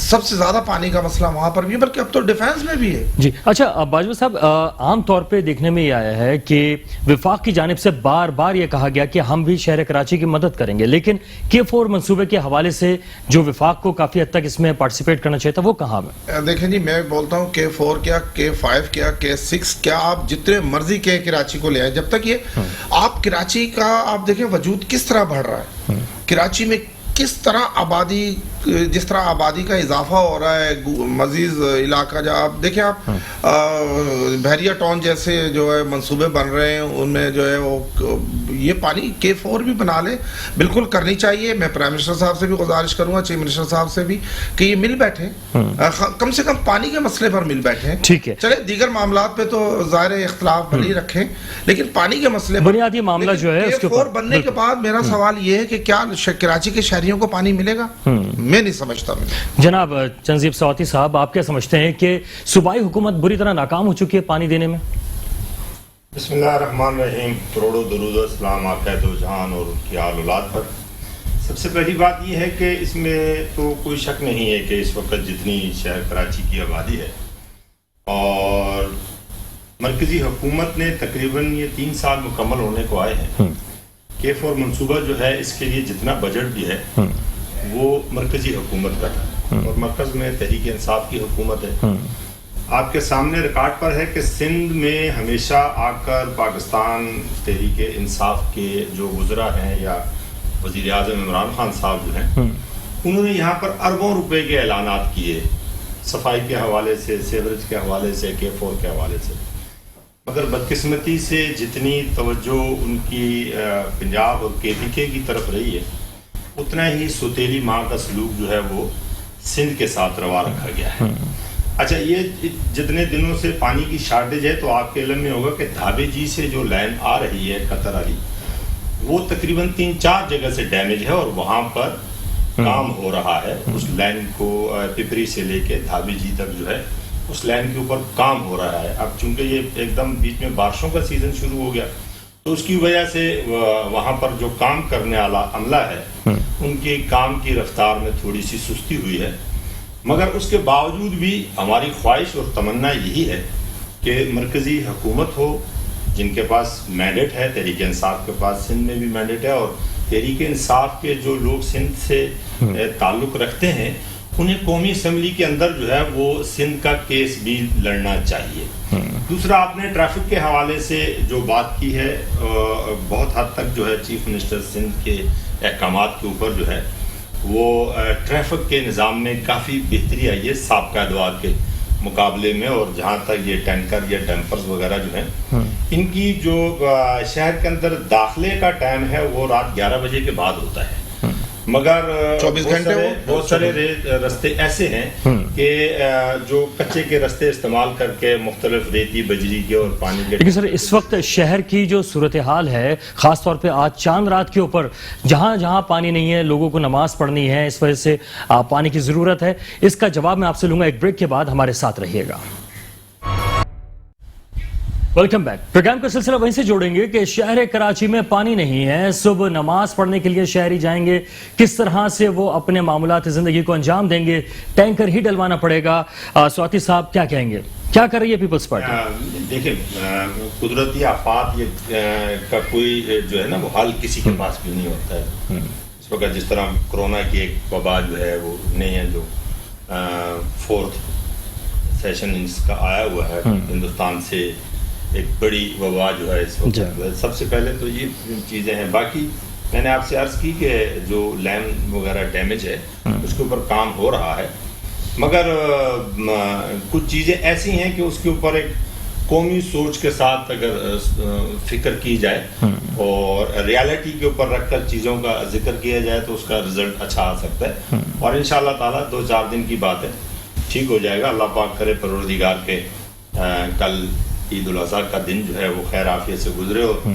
سب سے زیادہ پانی کا مسئلہ وہاں پر بھی ہے، بلکہ اب تو ڈیفینس میں بھی ہے. جی اچھا باجوہ صاحب، عام طور پہ دیکھنے میں یہ آیا ہے کہ وفاق کی جانب سے بار بار یہ کہا گیا کہ ہم بھی شہر کراچی کی مدد کریں گے، لیکن K4 منصوبے کے حوالے سے جو وفاق کو کافی حد تک اس میں پارٹیسپیٹ کرنا چاہیے تھا وہ کہاں ہے؟ دیکھیں جی، میں بولتا ہوں K4 کیا، K5 کیا، K6 کیا، آپ جتنے مرضی کراچی کو لے آئیں، جب تک یہ آپ کراچی کا آپ دیکھیں وجود کس طرح بڑھ رہا ہے، کراچی میں کس طرح آبادی، جس طرح آبادی کا اضافہ ہو رہا ہے، مزید علاقہ جہاں آپ دیکھیں، آپ بحریہ ٹاؤن جیسے جو ہے منصوبے بن رہے ہیں، ان میں جو ہے وہ یہ پانی K4 بھی بنا لے، بالکل کرنی چاہیے. میں پرائم منسٹر صاحب سے بھی گزارش کروں گا، چیف منسٹر صاحب سے بھی، کہ یہ مل بیٹھیں، کم سے کم پانی کے مسئلے پر مل بیٹھیں. ٹھیک ہے، چلے دیگر معاملات پہ تو ظاہر اختلاف بھلی رکھیں، لیکن پانی کے مسئلے بنیادی معاملہ جو ہے اس کے K4 بننے کے بعد میرا سوال یہ ہے کہ کیا کراچی کے شہریوں کو پانی ملے گا؟ میں نہیں سمجھتا. جناب چنزیب سواتی صاحب، آپ کیا سمجھتے ہیں کہ صوبائی حکومت بری طرح ناکام ہو چکی ہے پانی دینے میں؟ بسم اللہ الرحمن الرحیم. کروڑوں درود و سلام آقا دو جہان اور ان کی آل اولاد پر. سب سے پہلی بات یہ ہے کہ اس میں تو کوئی شک نہیں ہے کہ اس وقت جتنی شہر کراچی کی آبادی ہے اور مرکزی حکومت نے تقریباً یہ 3 سال مکمل ہونے کو آئے ہیں، K4 منصوبہ جو ہے اس کے لیے جتنا بجٹ بھی ہے وہ مرکزی حکومت کا ہے اور مرکز میں تحریک انصاف کی حکومت ہے. آپ کے سامنے ریکارڈ پر ہے کہ سندھ میں ہمیشہ آ کر پاکستان تحریک انصاف کے جو وزراء ہیں یا وزیر اعظم عمران خان صاحب جو ہیں، انہوں نے یہاں پر اربوں روپے کے اعلانات کیے، صفائی کے حوالے سے، سیوریج کے حوالے سے، K4 کے حوالے سے. مگر بدقسمتی سے جتنی توجہ ان کی پنجاب اور KPK کی طرف رہی ہے، اتنا ہی سوتیلی ماں کا سلوک جو ہے وہ سندھ کے ساتھ روا رکھا گیا ہے. اچھا، یہ جتنے دنوں سے پانی کی شارٹیج ہے تو آپ کے علم میں ہوگا کہ دھابے جی سے جو لائن آ رہی ہے قطر والی، وہ تقریباً 3-4 جگہ سے ڈیمیج ہے اور وہاں پر کام ہو رہا ہے. اس لائن کو پپری سے لے کے دھابے جی تک جو ہے اس لائن کے اوپر کام ہو رہا ہے. اب چونکہ یہ ایک دم بیچ میں بارشوں کا سیزن شروع ہو گیا تو اس کی وجہ سے وہاں پر جو کام کرنے والا عملہ ہے ان کے کام کی رفتار میں تھوڑی سی سستی ہوئی ہے. مگر اس کے باوجود بھی ہماری خواہش اور تمنا یہی ہے کہ مرکزی حکومت ہو جن کے پاس مینڈیٹ ہے، تحریک انصاف کے پاس سندھ میں بھی مینڈیٹ ہے، اور تحریک انصاف کے جو لوگ سندھ سے تعلق رکھتے ہیں انہیں قومی اسمبلی کے اندر جو ہے وہ سندھ کا کیس بھی لڑنا چاہیے. دوسرا، آپ نے ٹریفک کے حوالے سے جو بات کی ہے، بہت حد تک جو ہے چیف منسٹر سندھ کے احکامات کے اوپر جو ہے وہ ٹریفک کے نظام میں کافی بہتری آئی ہے سابقہ ادوار کے مقابلے میں. اور جہاں تک یہ ٹینکر یا ڈمپرز وغیرہ جو ہیں، ان کی جو شہر کے اندر داخلے کا ٹائم ہے وہ رات 11 بجے کے بعد ہوتا ہے. مگر 24 گھنٹے بہت سارے رستے ایسے ہیں کہ جو کچے کے رستے استعمال کر کے مختلف ریتی، بجری کے اور پانی کے. لیکن سر اس وقت شہر کی جو صورتحال ہے، خاص طور پہ آج چاند رات کے اوپر جہاں جہاں پانی نہیں ہے، لوگوں کو نماز پڑھنی ہے، اس وجہ سے پانی کی ضرورت ہے، اس کا جواب میں آپ سے لوں گا ایک بریک کے بعد. ہمارے ساتھ رہیے گا. Welcome back. پروگرام کا سلسلہ وہیں سے جوڑیں گے کہ شہر کراچی میں پانی نہیں ہے، صبح نماز پڑھنے کے لیے شہری جائیں گے، کس طرح سے وہ اپنے معاملات زندگی کو انجام دیں گے، ٹینکر ہی ڈلوانا پڑے گا. سواتی صاحب کیا کہیں گے، کیا کر رہی ہے پیپلز پارٹی؟ دیکھیں، قدرتی آفات کا کوئی جو ہے نا وہ حل کسی کے پاس بھی نہیں ہوتا ہے. اس وقت جس طرح کرونا کی ایک وبا جو ہے وہ نہیں ہے، جو 4th سیشن اس کا آیا ہوا ہے ہندوستان سے، ایک بڑی وبا جو ہے اس وقت جو ہے. سب سے پہلے تو یہ چیزیں ہیں. باقی میں نے آپ سے عرض کی کہ جو لائن وغیرہ ڈیمیج ہے اس کے اوپر کام ہو رہا ہے، مگر کچھ چیزیں ایسی ہیں کہ اس کے اوپر ایک قومی سوچ کے ساتھ اگر فکر کی جائے اور ریالٹی کے اوپر رکھ کر چیزوں کا ذکر کیا جائے تو اس کا رزلٹ اچھا آ سکتا ہے. اور انشاءاللہ تعالیٰ 2-4 دن کی بات ہے، ٹھیک ہو جائے گا. اللہ پاک کرے پروردگار کے کل عید الاضحیٰ کا دن جو ہے وہ خیر عافیت سے گزرے اور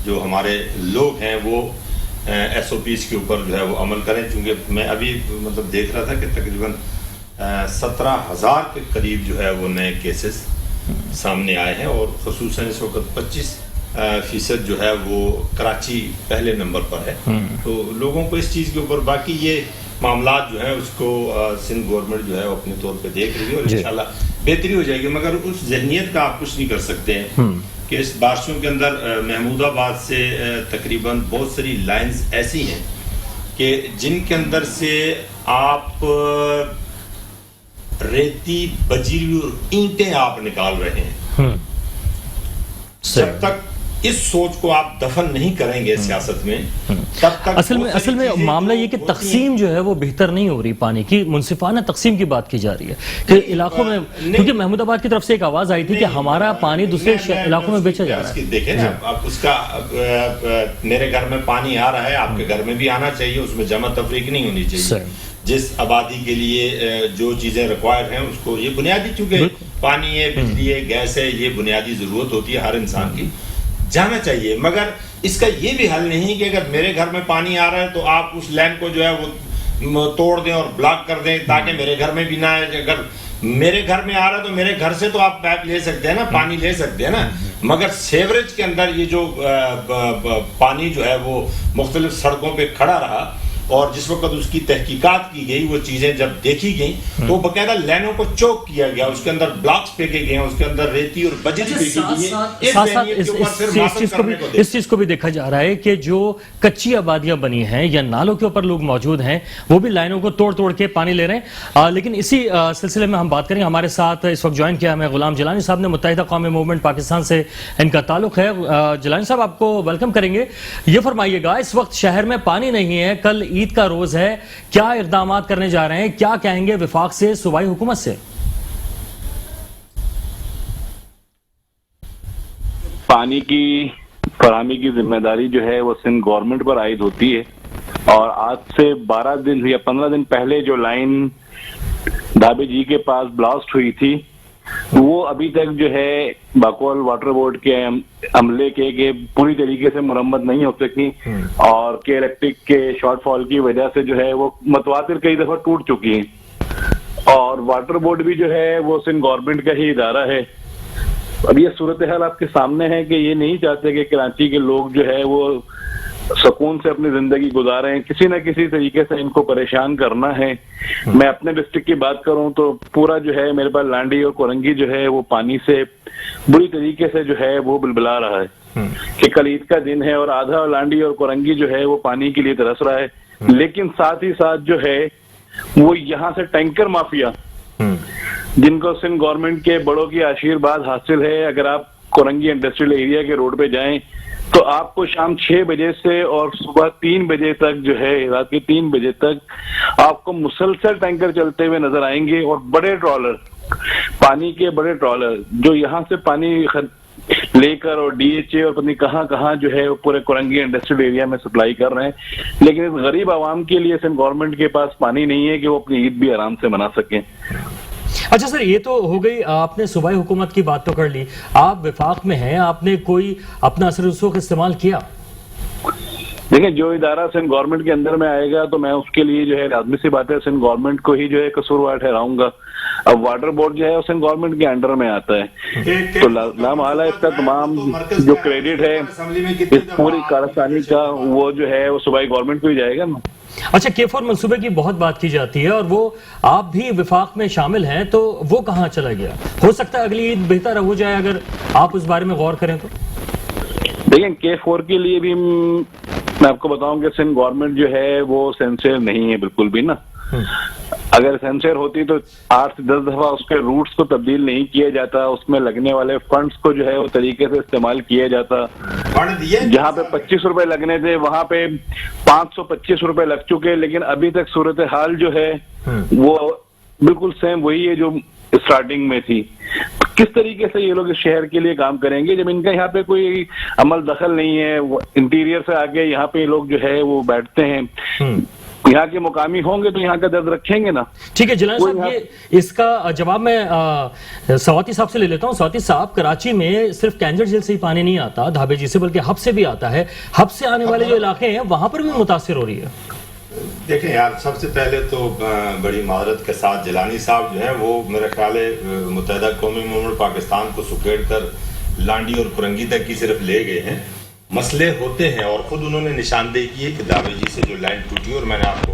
جو ہمارے لوگ ہیں وہ SOPs کے اوپر جو ہے وہ عمل کریں. چونکہ میں ابھی مطلب دیکھ رہا تھا کہ تقریباً 17,000 کے قریب جو ہے وہ نئے کیسز سامنے آئے ہیں اور خصوصاً اس وقت 25% جو ہے وہ کراچی پہلے نمبر پر ہے. تو لوگوں کو اس چیز کے اوپر، باقی یہ معاملات جو ہیں اس کو سندھ گورنمنٹ جو ہے اپنے طور پہ دیکھ رہی ہے اور انشاءاللہ بہتری ہو جائے گی. مگر اس ذہنیت کا آپ کچھ نہیں کر سکتے ہیں کہ اس بارشوں کے اندر محمود آباد سے تقریباً بہت ساری لائنز ایسی ہیں کہ جن کے اندر سے آپ ریتی بجری اور اینٹیں آپ نکال رہے ہیں. جب تک اس سوچ کو آپ دفن نہیں کریں گے سیاست میں تب تک اصل میں معاملہ یہ کہ تقسیم جو ہے وہ بہتر نہیں ہو رہی پانی کی, منصفانہ تقسیم کی بات کی جا رہی ہے کہ علاقوں میں, کیونکہ محمود آباد کی طرف سے ایک آواز آئی تھی کہ ہمارا پانی دوسرے علاقوں میں بیچا جا رہا ہے. دیکھیں نا آپ اس کا, میرے گھر میں پانی آ رہا ہے, آپ کے گھر میں بھی آنا چاہیے, اس میں جمع تفریق نہیں ہونی چاہیے. جس آبادی کے لیے جو چیزیں ریکوائر ہیں اس کو, یہ بنیادی, چونکہ پانی ہے, بجلی ہے, گیس ہے, یہ بنیادی ضرورت ہوتی ہے ہر انسان کی, جانا چاہیے. مگر اس کا یہ بھی حل نہیں کہ اگر میرے گھر میں پانی آ رہا ہے تو آپ اس لائن کو جو ہے وہ توڑ دیں اور بلاک کر دیں تاکہ میرے گھر میں بھی نہ آئے. اگر میرے گھر میں آ رہا ہے تو میرے گھر سے تو آپ پائپ لے سکتے ہیں نا, پانی لے سکتے ہیں نا. مگر سیوریج کے اندر یہ جو پانی جو ہے وہ مختلف سڑکوں پہ کھڑا رہا اور جس وقت اس کی تحقیقات کی گئی, وہ چیزیں جب دیکھی گئیں تو باقاعدہ لائنوں کو چوک کیا گیا, اس کے اندر بلاکس پھینکے گئے, اس کے اندر ریتی اور بجری پھینکی گئی ہے. اس چیز کو بھی دیکھا جا رہا ہے کہ جو کچی آبادیاں بنی ہیں یا نالوں کے اوپر لوگ موجود ہیں وہ بھی لائنوں کو توڑ کے پانی لے رہے ہیں. لیکن اسی سلسلے میں ہم بات کریں, ہمارے ساتھ اس وقت جوائن کیا ہمیں غلام جیلانی صاحب نے, متحدہ قومی موومنٹ پاکستان سے ان کا تعلق ہے. جیلانی صاحب آپ کو ویلکم کریں گے. یہ فرمائیے گا, اس وقت شہر میں پانی نہیں ہے, کل عید کا روز ہے, کیا اقدامات کرنے جا رہے ہیں, کیا کہیں گے وفاق سے, صوبائی حکومت سے؟ پانی کی فراہمی کی ذمہ داری جو ہے وہ سندھ گورنمنٹ پر عائد ہوتی ہے, اور آج سے 12 دن یا 15 دن پہلے جو لائن ڈھابے جی کے پاس بلاسٹ ہوئی تھی وہ ابھی تک جو ہے بقول واٹر بورڈ کے عملے کے پوری طریقے سے مرمت نہیں ہو سکی, اور کے الیکٹرک کے شارٹ فال کی وجہ سے جو ہے وہ متواتر کئی دفعہ ٹوٹ چکی ہیں. اور واٹر بورڈ بھی جو ہے وہ سندھ گورنمنٹ کا ہی ادارہ ہے. اب یہ صورتحال آپ کے سامنے ہے کہ یہ نہیں چاہتے کہ کراچی کے لوگ جو ہے وہ سکون سے اپنی زندگی گزاریں, کسی نہ کسی طریقے سے ان کو پریشان کرنا ہے. میں اپنے ڈسٹرکٹ کی بات کروں تو پورا جو ہے میرے پاس لانڈی اور کورنگی جو ہے وہ پانی سے بری طریقے سے جو ہے وہ بلبلا رہا ہے کہ کل عید کا دن ہے اور آدھا لانڈی اور کورنگی جو ہے وہ پانی کے لیے ترس رہا ہے. لیکن ساتھ ہی ساتھ جو ہے وہ یہاں سے ٹینکر مافیا جن کو سندھ گورنمنٹ کے بڑوں کی آشیرواد حاصل ہے, اگر آپ کورنگی انڈسٹریل ایریا کے روڈ پہ جائیں تو آپ کو شام 6 بجے سے اور صبح 3 بجے تک جو ہے, رات کے 3 بجے تک آپ کو مسلسل ٹینکر چلتے ہوئے نظر آئیں گے, اور بڑے ٹرالر, پانی کے بڑے ٹرالر جو یہاں سے پانی لے کر اور ڈی ایچ اے اور پتہ نہیں کہاں جو ہے وہ پورے کورنگی انڈسٹریل ایریا میں سپلائی کر رہے ہیں. لیکن اس غریب عوام کے لیے سندھ گورنمنٹ کے پاس پانی نہیں ہے کہ وہ اپنی عید بھی آرام سے منا سکیں. اچھا سر, یہ تو ہو گئی, آپ نے صوبائی حکومت کی بات تو کر لی, آپ وفاق میں ہیں, آپ نے کوئی اپنا اثر رسوخ استعمال کیا؟ دیکھیں, جو ادارہ سندھ گورنمنٹ کے اندر میں آئے گا تو میں اس کے لیے جو ہے لازمی سی بات ہے سندھ گورنمنٹ کو ہی جو ہے قصوروار ٹھہراؤں گا. اب واٹر بورڈ جو ہے وہ سندھ گورنمنٹ کے انڈر میں آتا ہے تو لامحالہ اس کا تمام جو کریڈٹ ہے اس پوری کارستانی کا وہ جو ہے وہ صوبائی گورنمنٹ کو ہی جائے گا نا. اچھا, K4 منصوبے کی بہت بات کی جاتی ہے اور وہ آپ بھی وفاق میں شامل ہیں, تو وہ کہاں چلا گیا؟ ہو سکتا ہے اگلی عید بہتر ہو جائے اگر آپ اس بارے میں غور کریں تو. دیکھیں, K4 کے لیے بھی میں آپ کو بتاؤں کہ سندھ گورنمنٹ جو ہے وہ سینسیئر نہیں ہے بالکل بھی نا. اگر سینسیئر ہوتی تو 8 سے 10 دفعہ اس کے روٹس کو تبدیل نہیں کیا جاتا, اس میں لگنے والے فنڈز کو جو ہے وہ طریقے سے استعمال کیا جاتا. جہاں پہ 25 روپے لگنے تھے وہاں پہ 525 روپے لگ چکے, لیکن ابھی تک صورتحال جو ہے وہ بالکل سیم وہی ہے جو اسٹارٹنگ میں تھی. کس طریقے سے یہ لوگ اس شہر کے لیے کام کریں گے جب ان کا یہاں پہ کوئی عمل دخل نہیں ہے؟ انٹیریئر سے آگے یہاں پہ لوگ جو ہے وہ بیٹھتے ہیں, یہاں کے مقامی ہوں گے تو یہاں کا درد رکھیں گے نا. ٹھیک ہے جیلانی صاحب, یہ اس کا جواب میں سواتی صاحب سے لے لیتا ہوں. سواتی صاحب, کراچی میں صرف کینجر جیل سے ہی پانی نہیں آتا دھابے جی سے, بلکہ ہب سے بھی آتا ہے. ہب سے آنے والے جو علاقے ہیں وہاں پر بھی متاثر ہو رہی ہے. دیکھیں یار, سب سے پہلے تو بڑی معذرت کے ساتھ جیلانی صاحب جو ہیں وہ میرا خیال ہے متحدہ قومی موومنٹ پاکستان کو سکیڑ کر لانڈی اور کورنگی تک کی صرف لے گئے ہیں. مسئلے ہوتے ہیں اور خود انہوں نے نشاندہی کی ہے کہ دھابے جی سے جو لائن ٹوٹی, اور میں نے آپ کو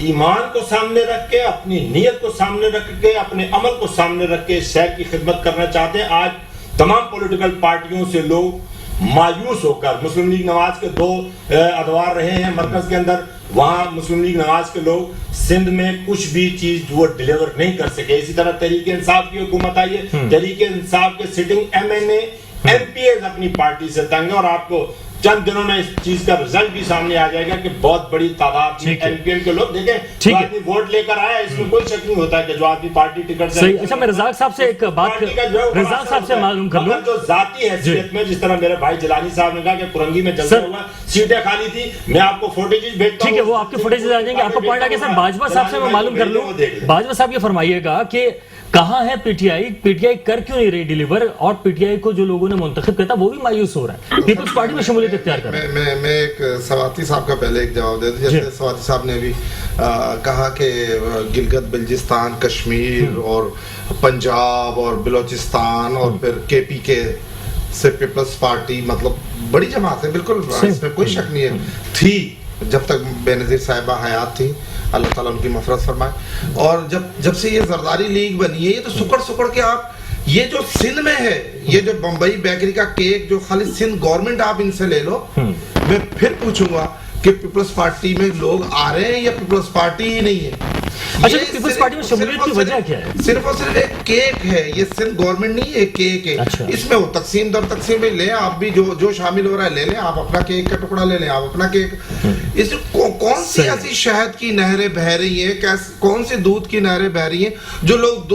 ایمان کو سامنے رکھ کے, اپنی نیت کو سامنے رکھ کے, اپنے عمل کو سامنے رکھ کے اس شہر کی خدمت کرنا چاہتے ہیں. آج تمام پولیٹیکل پارٹیوں سے لوگ مایوس ہو کر, مسلم لیگ نواز کے 2 ادوار رہے ہیں مرکز کے اندر, وہاں مسلم لیگ نواز کے لوگ سندھ میں کچھ بھی چیز وہ ڈیلیور نہیں کر سکے. اسی طرح تحریک انصاف کی حکومت آئی ہے, تحریک انصاف کے سٹنگ MNA اپنی پارٹی سے تنگ ہے, اور آپ کو چند دنوں میں اس چیز کا رزلٹ بھی سامنے آ جائے گا کہ بہت بڑی تعداد میں MPN کے لوگ دیکھیں جو آدمی ووٹ لے کر آیا, اس میں کوئی شک نہیں ہوتا کہ جو آدمی پارٹی ٹکٹ سے. اچھا میں رزاق صاحب سے ایک بات رزاق صاحب سے معلوم کر لوں, جو ذاتی حیثیت میں, جس طرح میرے بھائی جلانی صاحب نے کہا کہ کرنگی میں جلسہ ہوا, سیٹیں خالی تھی, میں آپ کو فوٹیجز بھیجتا ہوں. ٹھیک ہے, وہ آپ کے فوٹیجز آ جائیں گے. آپ کا پوائنٹ آ گیا. سر باجوہ صاحب سے میں معلوم کر لوں, باجوہ صاحب یہ فرمائیے گا کہ کہاں ہے پی ٹی آئی کر کیوں نہیں رہی ڈیلیور, اور پی ٹی آئی کو جو لوگوں نے منتخب کیا تھا وہ بھی مایوس ہو رہا ہے, پیپلز پارٹی میں شمولیت اختیار کر رہا ہے. میں ایک سواتی صاحب کا پہلے ایک جواب دے دوں. جیسے سواتی صاحب نے بھی کہا کہ گلگت بلجستان, کشمیر اور پنجاب اور بلوچستان اور پھر KPK سے پیپلز پارٹی مطلب بڑی جماعت ہے, بالکل اس میں کوئی شک نہیں ہے, تھی جب تک بے نظیر صاحبہ حیات تھی, اللہ تعالیٰ ان کی مغفرت فرمائے. اور جب سے یہ زرداری لیگ بنی ہے, یہ تو سکڑ کے آپ یہ جو سندھ میں ہے, یہ جو بمبئی بیکری کا کیک جو خالی سندھ گورنمنٹ آپ ان سے لے لو, میں پھر پوچھوں گا کہ پیپلز پارٹی میں لوگ آ رہے ہیں یا پیپلز پارٹی ہی نہیں ہے. اچھا پیپلز پارٹی میں شمولیت کی وجہ کیا ہے؟ صرف اور صرف ایک کیک ہے, یہ سندھ گورنمنٹ نہیں, ایک کیک ہے. اس میں وہ تقسیم در تقسیم میں لیں, آپ بھی جو شامل ہو رہا ہے لے لیں, آپ اپنا کیک کا ٹکڑا لے لیں, آپ اپنا کیک. اس کون سی ایسی شہد کی نہریں بہ رہی ہیں, کون سی دودھ کی نہریں بہ رہی ہیں جو لوگ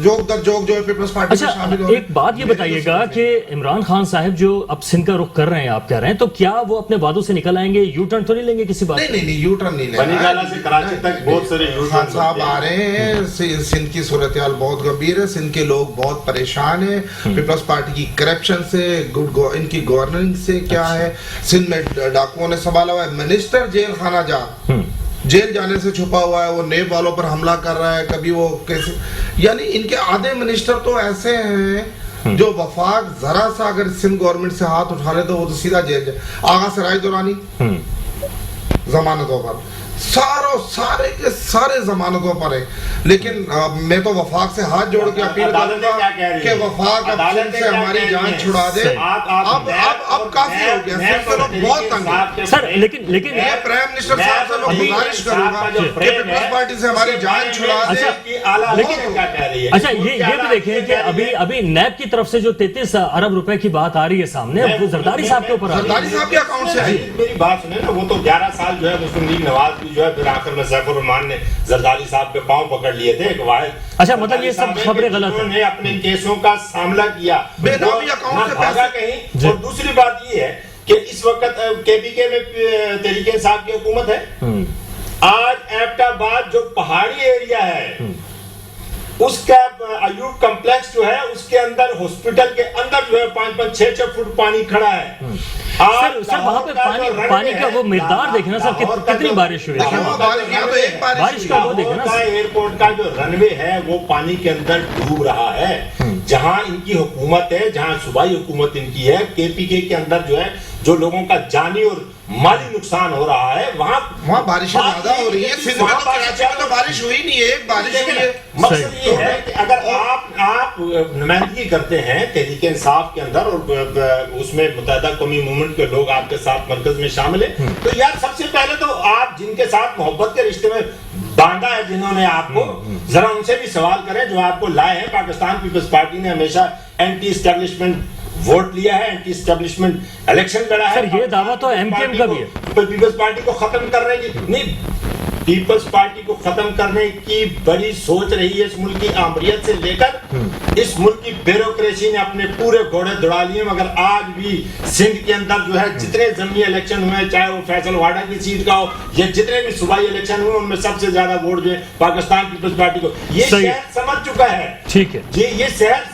جوک در جوک جو ہے پیپلز پارٹی میں شامل ہو رہے ہیں. ایک بات یہ بتائیے گا کہ عمران خان صاحب جو اب سندھ کا رخ کر رہے ہیں, آپ کہہ رہے ہیں, تو کیا وہ اپنے وعدوں سے نکل آئیں گے, یو ٹرن تو نہیں لیں گے کسی بات؟ نہیں, یو ٹرن نہیں لیں گے. سے کراچی تک بہت سارے خان صاحب آ رہے ہیں, سندھ کی صورتحال بہت گمبھیر ہے, سندھ کے لوگ بہت پریشان ہیں پیپلز پارٹی کی کرپشن سے, ان کی گورننگ سے. کیا ہے سندھ میں ڈاکوؤں نے سنبھالا ہوا ہے, منسٹر جیل خانہ جیل جانے سے چھپا ہوا ہے, وہ نیب والوں پر حملہ کر رہا ہے, کبھی وہ کیسے, یعنی ان کے آدھے منسٹر تو ایسے ہیں جو وفاق ذرا سا اگر سندھ گورنمنٹ سے ہاتھ اٹھا لے تو وہ تو سیدھا جیل جائے. آغا سراج دورانی ضمانتوں پر, سارے کے سارے ضمانتوں پر ہیں, لیکن میں تو وفاق سے ہاتھ جوڑ کے اپیل کروں گا کہ وفاق عدالت سے ہماری جان چھڑا دے. اب کافی ہو گیا, صرف لوگ بہت تنگ ہیں سر. لیکن میں پرائم منسٹر صاحب سے میں گزارش کروں گا کہ پیپلز پارٹی سے ہماری جان چھڑا دے. اچھا یہ بھی دیکھیں کہ ابھی نیب کی طرف سے جو 33 ارب روپے کی بات آ رہی ہے سامنے, وہ زرداری صاحب کے اوپر آ رہی ہے. زرداری صاحب کے اکاؤنٹ سے آئی. میری بات سنیں نا, وہ تو 11 سال جو ہے مسلم لیگ نواز جو ہے پھر آخر میں سیف الرحمان نے زرداری صاحب کے پاؤں پکڑ لیے تھے ایک واحد. اچھا مطلب یہ سب خبریں غلط ہیں, انہوں نے اپنے کیسوں کا سامنا کیا, بھاگا کہیں. اور دوسری بات یہ ہے کہ اس وقت KPK میں تحریک انصاف کی حکومت ہے. آج ایبٹ آباد جو پہاڑی ایریا ہے, اس کا ایوب کمپلیکس جو ہے, اس کے اندر ہاسپٹل کے اندر جو ہے 5-6 فٹ پانی کھڑا ہے. سر وہاں پہ پانی کا وہ مقدار دیکھیں نا سر, کتنی بارش ہوئی ہے, بارش کا وہ دیکھیں نا. ایئرپورٹ کا جو رن وے ہے وہ پانی کے اندر ڈوب رہا ہے. جہاں ان کی حکومت ہے, جہاں صوبائی حکومت ان کی ہے, KPK کے اندر جو ہے جو لوگوں کا جانی اور مالی نقصان ہو رہا ہے, وہاں بارشیں زیادہ ہو رہی ہیں. سندھ میں تو کراچی میں تو بارش ہوئی نہیں ہے, ایک بارش ہوئی ہے. مقصد یہ ہے کہ اگر آپ نمائندگی کرتے ہیں تحریک انصاف کے اندر, اور اس میں متحدہ قومی موومنٹ کے لوگ آپ کے ساتھ مرکز میں شامل ہیں, تو یار سب سے پہلے تو آپ جن کے ساتھ محبت کے رشتے میں باندھا ہے, جنہوں نے آپ کو, ذرا ان سے بھی سوال کریں جو آپ کو لائے ہیں. پاکستان پیپلز پارٹی نے ہمیشہ اینٹی اسٹیبلشمنٹ ووٹ لیا ہے, اینٹی اسٹیبلشمنٹ الیکشن لڑا ہے. سر یہ دعویٰ تو MPM کا بھی ہے. پیپلز پارٹی کو ختم کرنے کی نہیں, پیپلز پارٹی کو ختم کرنے کی بڑی سوچ رہی ہے اس ملک کی آمریت سے لے کر اس ملک کی بیوروکریسی نے اپنے پورے گھوڑے دوڑا لیے. مگر آج بھی سندھ کے اندر جو ہے جتنے ضمنی الیکشن ہوئے, چاہے وہ فیصل واڈا کی سیٹ کا ہو یا جتنے بھی صوبائی الیکشن ہوئے, ان میں سب سے زیادہ ووٹ جو ہے پاکستان پیپلز پارٹی کو. یہ شہر سمجھ چکا ہے, ٹھیک ہے, یہ شہر